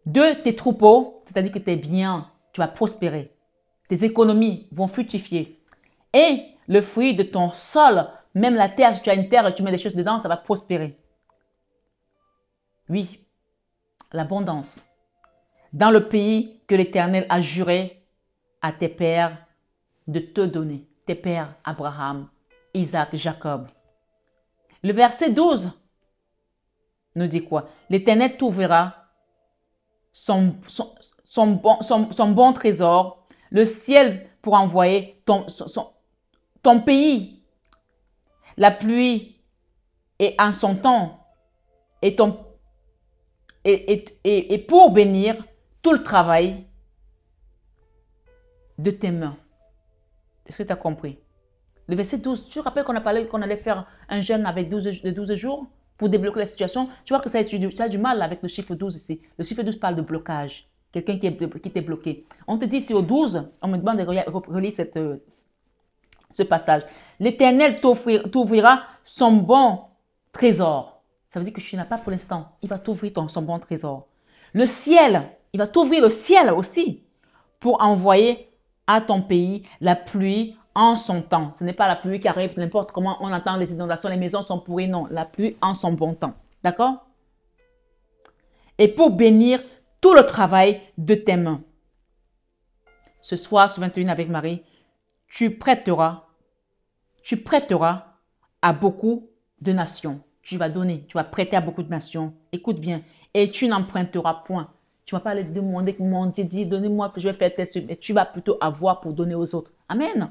de tes troupeaux, c'est-à-dire que tes biens, tu vas prospérer. Tes économies vont fructifier. Et le fruit de ton sol, même la terre, si tu as une terre et tu mets des choses dedans, ça va prospérer. Oui, l'abondance. Dans le pays que l'Éternel a juré à tes pères de te donner. Tes pères, Abraham, Isaac, Jacob. Le verset 12 nous dit quoi? L'Éternel t'ouvrira son bon trésor, le ciel pour envoyer ton pays, la pluie et en son temps, et pour bénir tout le travail de tes mains. Est-ce que tu as compris? Le verset 12, tu te rappelles qu'on a parlé qu'on allait faire un jeûne avec 12 jours pour débloquer la situation? Tu vois que ça a du mal avec le chiffre 12 ici. Le chiffre 12 parle de blocage. Quelqu'un qui t'est bloqué. On te dit ici au 12, on me demande de relire ce passage. L'Éternel t'ouvrira son bon trésor. Ça veut dire que tu n'as pas pour l'instant. Il va t'ouvrir son bon trésor. Le ciel, il va t'ouvrir le ciel aussi pour envoyer à ton pays la pluie en son temps. Ce n'est pas la pluie qui arrive, n'importe comment on entend les inondations, les maisons sont pourries. Non, la pluie en son bon temps. D'accord? Et pour bénir tout le travail de tes mains. Ce soir, sur 21 avec Marie, tu prêteras à beaucoup de nations. Tu vas donner, tu vas prêter à beaucoup de nations. Écoute bien. Et tu n'emprunteras point. Tu ne vas pas aller demander, mon Dieu, donnez-moi, je vais faire tel truc. Mais tu vas plutôt avoir pour donner aux autres. Amen.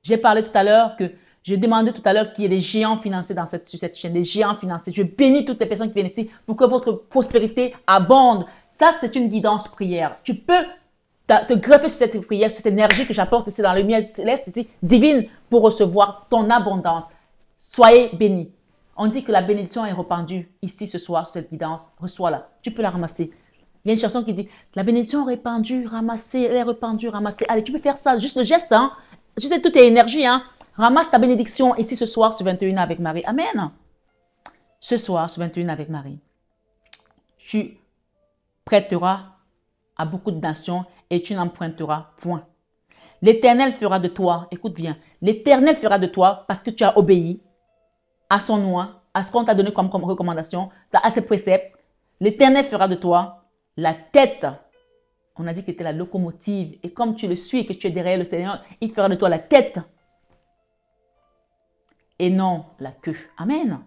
J'ai parlé tout à l'heure que, j'ai demandé tout à l'heure qu'il y ait des géants financiers sur cette chaîne, des géants financiers. Je bénis toutes les personnes qui viennent ici pour que votre prospérité abonde. Ça, c'est une guidance prière. Tu peux te greffer sur cette prière, sur cette énergie que j'apporte ici dans le lumière céleste, ici, divine, pour recevoir ton abondance. Soyez bénis. On dit que la bénédiction est répandue ici ce soir, sur cette guidance. Reçois-la. Tu peux la ramasser. Il y a une chanson qui dit, la bénédiction est répandue, ramassée, elle est répandue, ramassée. Allez, tu peux faire ça, juste le geste, hein. Je sais, toute énergie, hein. Ramasse ta bénédiction ici ce soir sur 21 avec Marie. Amen. Ce soir sur 21 avec Marie. Tu prêteras à beaucoup de nations et tu n'emprunteras point. L'Éternel fera de toi, écoute bien, l'Éternel fera de toi parce que tu as obéi à son nom, à ce qu'on t'a donné comme recommandation, à ses préceptes. L'Éternel fera de toi la tête. On a dit que tu étais la locomotive. Et comme tu le suis et que tu es derrière le Seigneur, il fera de toi la tête et non la queue. Amen.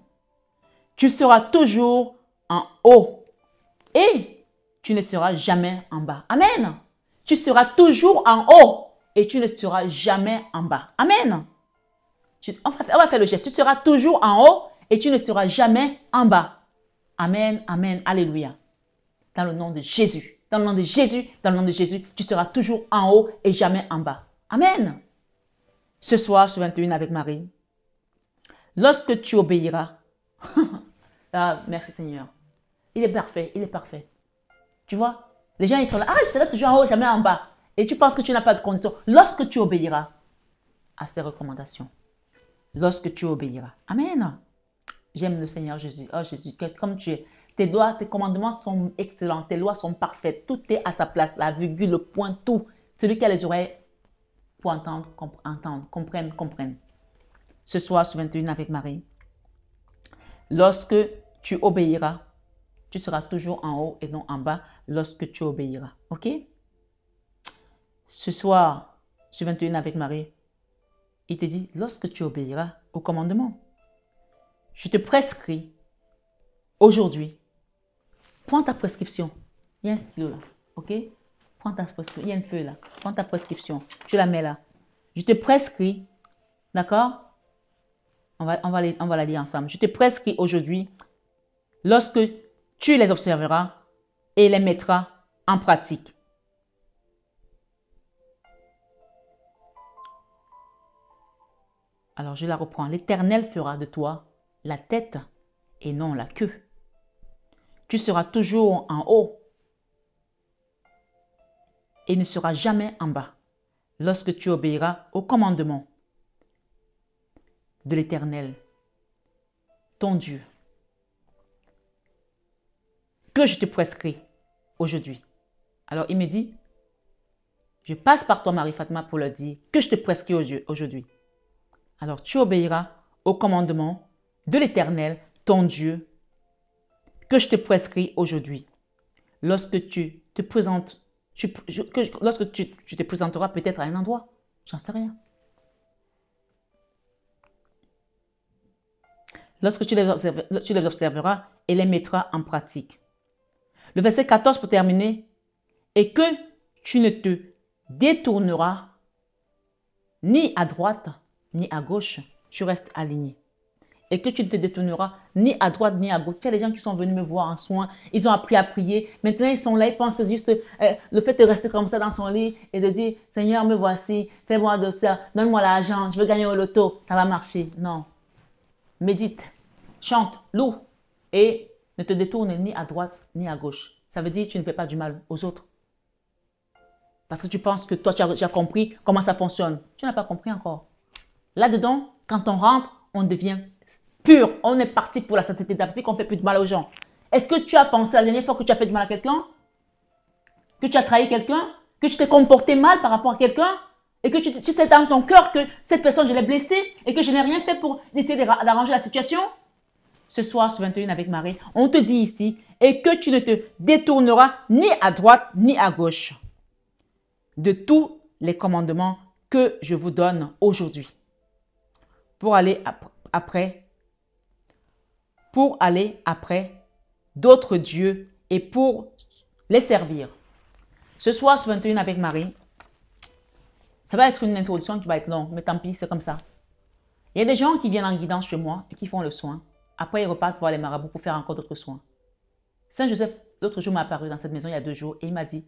Tu seras toujours en haut et tu ne seras jamais en bas. Amen. Tu seras toujours en haut et tu ne seras jamais en bas. Amen. On va faire le geste. Tu seras toujours en haut et tu ne seras jamais en bas. Amen, amen, alléluia. Dans le nom de Jésus. Dans le nom de Jésus, dans le nom de Jésus, tu seras toujours en haut et jamais en bas. Amen. Ce soir, sur 21 avec Marie, lorsque tu obéiras, ah, merci Seigneur, il est parfait, il est parfait. Tu vois, les gens ils sont là, ah, je serai toujours en haut, jamais en bas. Et tu penses que tu n'as pas de condition. Lorsque tu obéiras à ces recommandations, lorsque tu obéiras. Amen. J'aime le Seigneur Jésus. Oh Jésus, comme tu es. Tes commandements sont excellents, tes lois sont parfaites, tout est à sa place, la virgule, le point, tout. Celui qui a les oreilles pour entendre, comprenne. Ce soir, sur 21 avec Marie, lorsque tu obéiras, tu seras toujours en haut et non en bas lorsque tu obéiras. Ok? Ce soir, sur 21 avec Marie, il te dit, lorsque tu obéiras au commandement, je te prescris aujourd'hui. Prends ta prescription. Il y a un stylo là. Ok? Prends ta prescription. Il y a une feuille là. Prends ta prescription. Tu la mets là. Je te prescris. D'accord? On va la lire ensemble. Je te prescris aujourd'hui, lorsque tu les observeras et les mettras en pratique. Alors je la reprends. L'Éternel fera de toi la tête et non la queue. Tu seras toujours en haut et ne seras jamais en bas lorsque tu obéiras au commandement de l'Éternel, ton Dieu, que je te prescris aujourd'hui. Alors il me dit, je passe par toi Marie Fatma pour leur dire que je te prescris aujourd'hui. Alors tu obéiras au commandement de l'Éternel, ton Dieu, que je te prescris aujourd'hui. Lorsque tu te présentes, lorsque tu te présenteras peut-être à un endroit, j'en sais rien. Lorsque tu les observeras et les mettras en pratique. Le verset 14 pour terminer. Et que tu ne te détourneras ni à droite ni à gauche, tu restes aligné. Et que tu ne te détourneras ni à droite ni à gauche. Il y a des gens qui sont venus me voir en soins, ils ont appris à prier. Maintenant, ils sont là, ils pensent juste le fait de rester comme ça dans son lit et de dire, Seigneur, me voici, fais-moi de ça, donne-moi l'argent, je veux gagner au loto, ça va marcher. Non. Médite, chante, loue et ne te détourne ni à droite ni à gauche. Ça veut dire que tu ne fais pas du mal aux autres. Parce que tu penses que toi, tu as compris comment ça fonctionne. Tu n'as pas compris encore. Là-dedans, quand on rentre, on devient pur. On est parti pour la sainteté. Ça veut dire qu'on ne fait plus de mal aux gens. Est-ce que tu as pensé la dernière fois que tu as fait du mal à quelqu'un? Que tu as trahi quelqu'un? Que tu t'es comporté mal par rapport à quelqu'un? Et que tu sais dans ton cœur que cette personne, je l'ai blessée et que je n'ai rien fait pour essayer d'arranger la situation? Ce soir, sur 21 avec Marie, on te dit ici, et que tu ne te détourneras ni à droite ni à gauche de tous les commandements que je vous donne aujourd'hui pour aller après d'autres dieux et pour les servir. Ce soir, sur 21 avec Marie, ça va être une introduction qui va être longue, mais tant pis, c'est comme ça. Il y a des gens qui viennent en guidance chez moi et qui font le soin. Après, ils repartent voir les marabouts pour faire encore d'autres soins. Saint-Joseph, l'autre jour, m'a apparu dans cette maison il y a 2 jours et il m'a dit,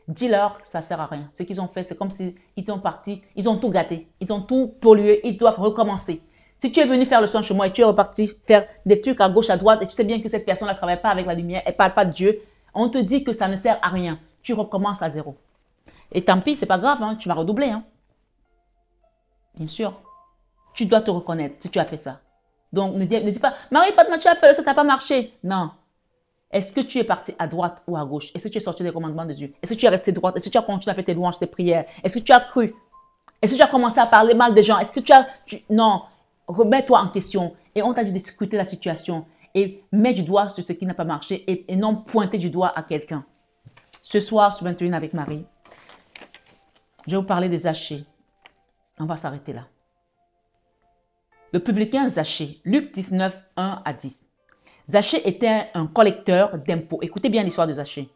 dis-leur que ça ne sert à rien. Ce qu'ils ont fait, c'est comme s'ils sont partis, ils ont tout gâté, ils ont tout pollué, ils doivent recommencer. Si tu es venu faire le soin chez moi et tu es reparti faire des trucs à gauche, à droite et tu sais bien que cette personne ne travaille pas avec la lumière, elle ne parle pas de Dieu, on te dit que ça ne sert à rien. Tu recommences à zéro. Et tant pis, c'est pas grave, hein, tu vas redoubler. Hein. Bien sûr. Tu dois te reconnaître si tu as fait ça. Donc, ne dis pas, Marie-Fatma, tu as fait ça, ça n'a pas marché. Non. Est-ce que tu es parti à droite ou à gauche? Est-ce que tu es sorti des commandements de Dieu? Est-ce que tu es resté droite? Est-ce que tu as continué à faire tes louanges, tes prières? Est-ce que tu as cru? Est-ce que tu as commencé à parler mal des gens? Est-ce que tu as... Non. Remets-toi en question. Et on t'a dit de scruter la situation. Et mets du doigt sur ce qui n'a pas marché et non pointer du doigt à quelqu'un. Ce soir, sur 21 avec Marie, je vais vous parler des Zachée. On va s'arrêter là. Le publicain Zachée, Luc 19, 1 à 10. Zachée était un collecteur d'impôts. Écoutez bien l'histoire de Zachée.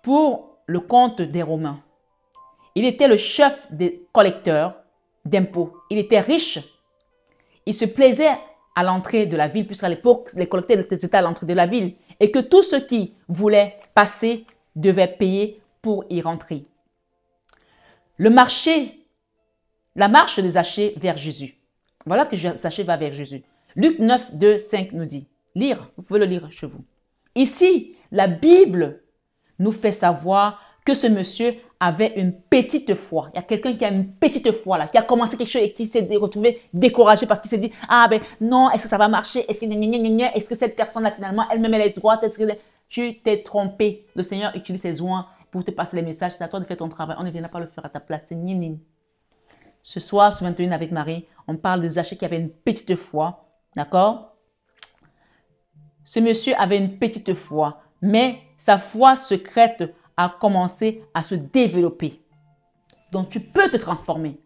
Pour le compte des Romains, il était le chef des collecteurs d'impôts. Il était riche. Il se plaisait à l'entrée de la ville, puisqu'à l'époque, les collecteurs étaient à l'entrée de la ville, et que tous ceux qui voulaient passer devaient payer pour y rentrer. La marche de Zachée vers Jésus. Voilà que Zachée va vers Jésus. Luc 9, 2, 5 nous dit, lire, vous pouvez le lire chez vous. Ici, la Bible nous fait savoir que ce monsieur avait une petite foi. Il y a quelqu'un qui a une petite foi là, qui a commencé quelque chose et qui s'est retrouvé découragé parce qu'il s'est dit, ah ben non, est-ce que ça va marcher? Est-ce que cette personne-là finalement, elle-même elle est droite? Est-ce que tu t'es trompé? Le Seigneur utilise ses oins pour te passer les messages. C'est à toi de faire ton travail. On ne viendra pas le faire à ta place. C'est nini. Ce soir, sur 21 avec Marie, on parle de Zachée qui avait une petite foi. D'accord? Ce monsieur avait une petite foi, mais sa foi secrète a commencé à se développer. Donc, tu peux te transformer.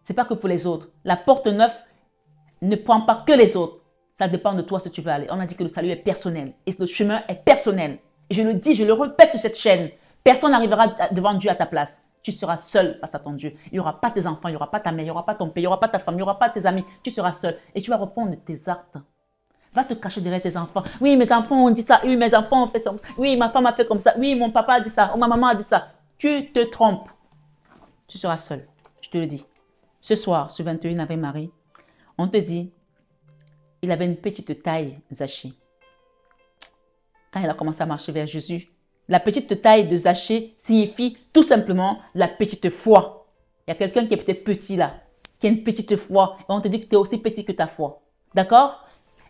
Ce n'est pas que pour les autres. La porte neuve ne prend pas que les autres. Ça dépend de toi si tu veux aller. On a dit que le salut est personnel et le chemin est personnel. Et je le dis, je le répète sur cette chaîne. Personne n'arrivera devant Dieu à ta place. Tu seras seul face à ton Dieu. Il n'y aura pas tes enfants, il n'y aura pas ta mère, il n'y aura pas ton père, il n'y aura pas ta femme, il n'y aura pas tes amis. Tu seras seul et tu vas répondre de tes actes. Va te cacher derrière tes enfants. Oui, mes enfants ont dit ça. Oui, mes enfants ont fait ça. Oui, ma femme a fait comme ça. Oui, mon papa a dit ça. Ou ma maman a dit ça. Tu te trompes. Tu seras seul. Je te le dis. Ce soir, sur 21 avec Marie, on te dit, il avait une petite taille, Zachée. Quand il a commencé à marcher vers Jésus, la petite taille de Zachée signifie tout simplement la petite foi. Il y a quelqu'un qui est peut-être petit là, qui a une petite foi. Et on te dit que tu es aussi petit que ta foi. D'accord?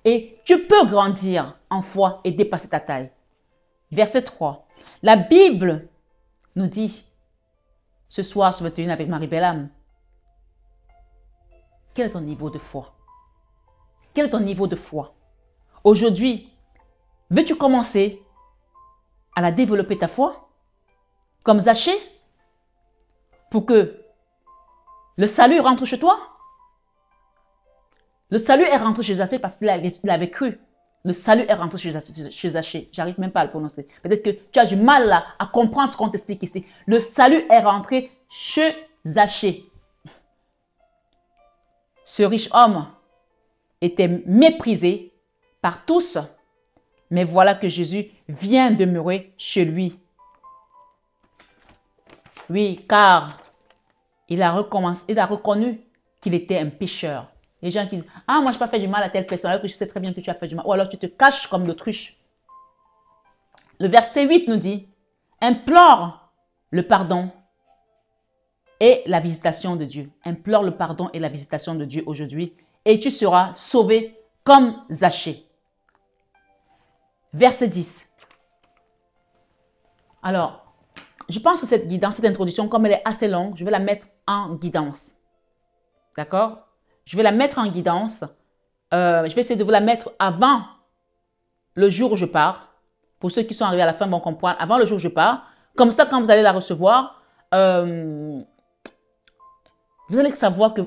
Et tu peux grandir en foi et dépasser ta taille. Verset 3. La Bible nous dit, ce soir sur 21 avec Marie Bellam, quel est ton niveau de foi? Quel est ton niveau de foi? Aujourd'hui, veux-tu commencer à la développer ta foi? Comme Zachée? Pour que le salut rentre chez toi? Le salut est rentré chez Zachée parce qu'il avait cru. Le salut est rentré chez Zachée. J'arrive même pas à le prononcer. Peut-être que tu as du mal là, à comprendre ce qu'on t'explique ici. Le salut est rentré chez Zachée. Ce riche homme était méprisé par tous. Mais voilà que Jésus vient demeurer chez lui. Oui, car il a reconnu qu'il était un pécheur. Les gens qui disent, ah, moi, je n'ai pas fait du mal à telle personne, alors que je sais très bien que tu as fait du mal. Ou alors, tu te caches comme l'autruche. Le verset 8 nous dit, implore le pardon et la visitation de Dieu. Implore le pardon et la visitation de Dieu aujourd'hui et tu seras sauvé comme Zachée. Verset 10. Alors, je pense que cette guidance, cette introduction, comme elle est assez longue, je vais la mettre en guidance. D'accord? Je vais la mettre en guidance. Je vais essayer de vous la mettre avant le jour où je pars. Pour ceux qui sont arrivés à la fin vont comprendre. Avant le jour où je pars. Comme ça, quand vous allez la recevoir, Vous allez savoir que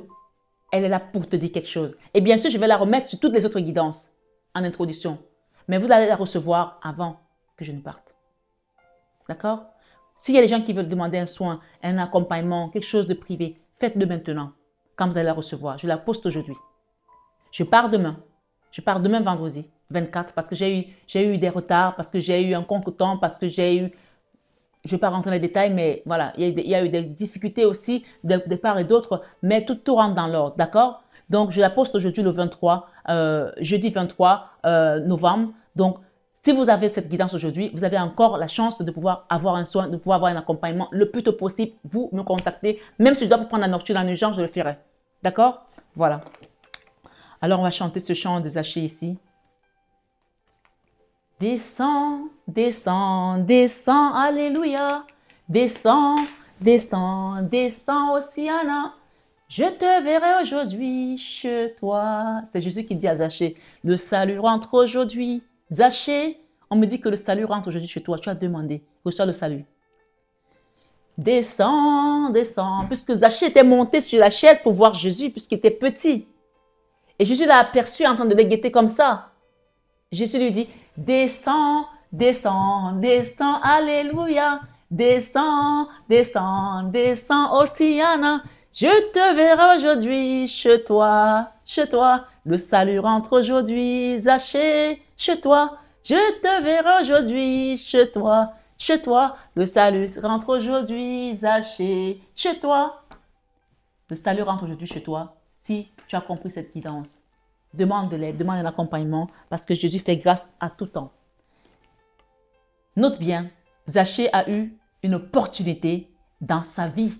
elle est là pour te dire quelque chose. Et bien sûr, je vais la remettre sur toutes les autres guidances en introduction. Mais vous allez la recevoir avant que je ne parte. D'accord? S'il y a des gens qui veulent demander un soin, un accompagnement, quelque chose de privé, faites-le maintenant, quand vous allez la recevoir. Je la poste aujourd'hui. Je pars demain. Je pars demain vendredi 24 parce que j'ai eu des retards, parce que j'ai eu un contretemps, parce que j'ai eu... Je ne vais pas rentrer dans les détails, mais voilà, il y a eu des difficultés aussi de part et d'autre, mais tout rentre dans l'ordre, d'accord? Donc, je la poste aujourd'hui le 23, jeudi 23 novembre. Donc, si vous avez cette guidance aujourd'hui, vous avez encore la chance de pouvoir avoir un soin, de pouvoir avoir un accompagnement le plus tôt possible. Vous me contactez. Même si je dois vous prendre la nocturne en urgence, je le ferai. D'accord? Voilà. Alors, on va chanter ce chant de Zachée ici. Descends, descends, descends, alléluia. Descends, descends, descends, Hosiana. Je te verrai aujourd'hui chez toi. C'est Jésus qui dit à Zachée, le salut rentre aujourd'hui. Zachée, on me dit que le salut rentre aujourd'hui chez toi. Tu as demandé, reçois le salut. Descends, descends. Puisque Zachée était monté sur la chaise pour voir Jésus, puisqu'il était petit. Et Jésus l'a aperçu en train de le guetter comme ça. Jésus lui dit, descends, descends, descends, alléluia. Descends, descends, descends, Hosiana. Je te verrai aujourd'hui chez toi, chez toi. Le salut rentre aujourd'hui, Zachée, chez toi. Je te verrai aujourd'hui chez toi, chez toi. Le salut rentre aujourd'hui, Zachée, chez toi. Le salut rentre aujourd'hui chez toi si tu as compris cette guidance. Demande de l'aide, demande un accompagnement parce que Jésus fait grâce à tout temps. Note bien, Zachée a eu une opportunité dans sa vie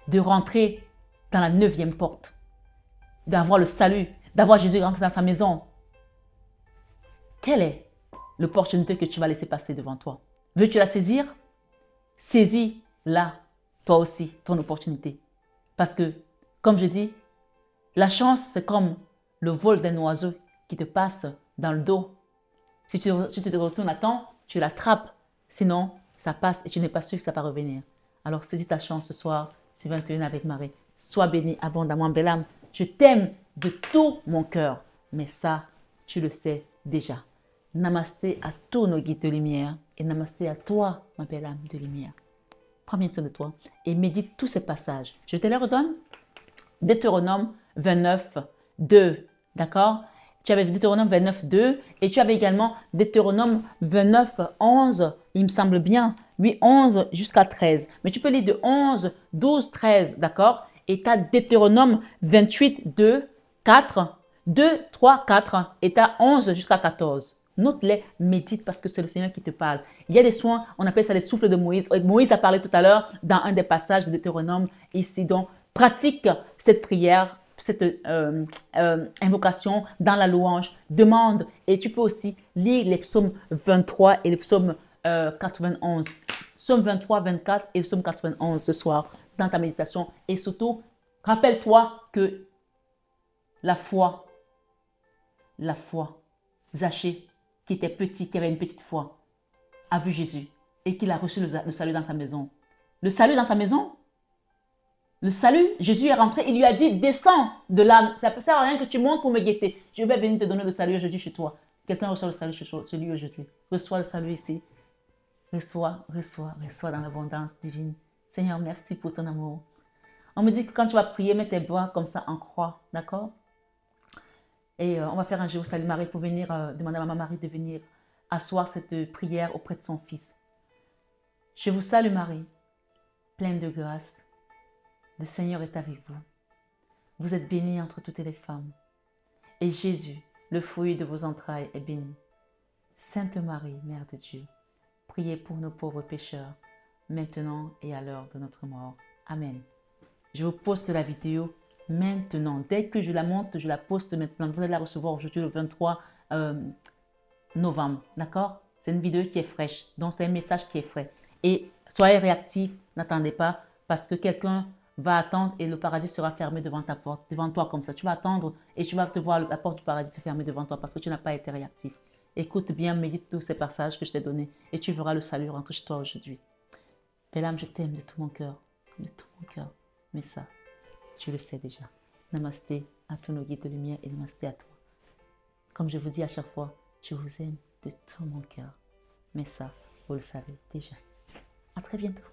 de rentrer dans la 9e porte, d'avoir le salut, d'avoir Jésus rentrer dans sa maison. Quelle est l'opportunité que tu vas laisser passer devant toi? Veux-tu la saisir? Saisis-la, toi aussi, ton opportunité. Parce que, comme je dis, la chance, c'est comme le vol d'un oiseau qui te passe dans le dos. Si tu te retournes à temps, tu l'attrapes. Sinon, ça passe et tu n'es pas sûr que ça va revenir. Alors, saisis ta chance ce soir sur 21 avec Marie. Sois béni abondamment, belle âme. Je t'aime de tout mon cœur. Mais ça, tu le sais déjà. Namasté à tous nos guides de lumière. Et namasté à toi, ma belle âme de lumière. Prends bien soin de toi et médite tous ces passages. Je te les redonne. Deutéronome 29, 2. D'accord? Tu avais Deutéronome 29, 2 et tu avais également Deutéronome 29, 11, il me semble bien. Oui, 11 jusqu'à 13. Mais tu peux lire de 11, 12, 13, d'accord? Et tu as Deutéronome 28, 2, 4, 2, 3, 4 et tu as 11 jusqu'à 14. Note-les, médite parce que c'est le Seigneur qui te parle. Il y a des soins, on appelle ça les souffles de Moïse. Moïse a parlé tout à l'heure dans un des passages de Deutéronome ici. Donc, pratique cette prière, cette invocation dans la louange. Demande et tu peux aussi lire les psaumes 23 et les psaumes 91. Psaume 23, 24 et psaume 91 ce soir dans ta méditation. Et surtout, rappelle-toi que la foi, Zachée, qui était petit, qui avait une petite foi, a vu Jésus et qu'il a reçu le salut dans sa maison. Le salut dans sa maison? Le salut, Jésus est rentré, il lui a dit, descends de là. Ça ne sert à rien que tu montes pour me guetter. Je vais venir te donner le salut aujourd'hui chez toi. Quelqu'un reçoit le salut chez lui aujourd'hui. Reçois le salut ici. Reçois dans l'abondance divine. Seigneur, merci pour ton amour. On me dit que quand tu vas prier, mets tes doigts comme ça en croix, d'accord? Et on va faire un jeu au salut Marie pour venir demander à Maman Marie de venir asseoir cette prière auprès de son fils. Je vous salue Marie, pleine de grâce. Le Seigneur est avec vous. Vous êtes bénie entre toutes les femmes. Et Jésus, le fruit de vos entrailles, est béni. Sainte Marie, Mère de Dieu, priez pour nos pauvres pécheurs, maintenant et à l'heure de notre mort. Amen. Je vous poste la vidéo maintenant. Dès que je la monte, je la poste maintenant. Vous allez la recevoir aujourd'hui le 23 novembre. D'accord? C'est une vidéo qui est fraîche. Donc, c'est un message qui est frais. Et soyez réactifs. N'attendez pas parce que quelqu'un va attendre et le paradis sera fermé devant ta porte, devant toi comme ça. Tu vas attendre et tu vas te voir la porte du paradis se fermer devant toi parce que tu n'as pas été réactif. Écoute bien, médite tous ces passages que je t'ai donnés et tu verras le salut rentrer chez toi aujourd'hui. Belle âme, je t'aime de tout mon cœur. De tout mon cœur. Mais ça. tu le sais déjà. Namasté à tous nos guides de lumière et namasté à toi. Comme je vous dis à chaque fois, je vous aime de tout mon cœur. Mais ça, vous le savez déjà. À très bientôt.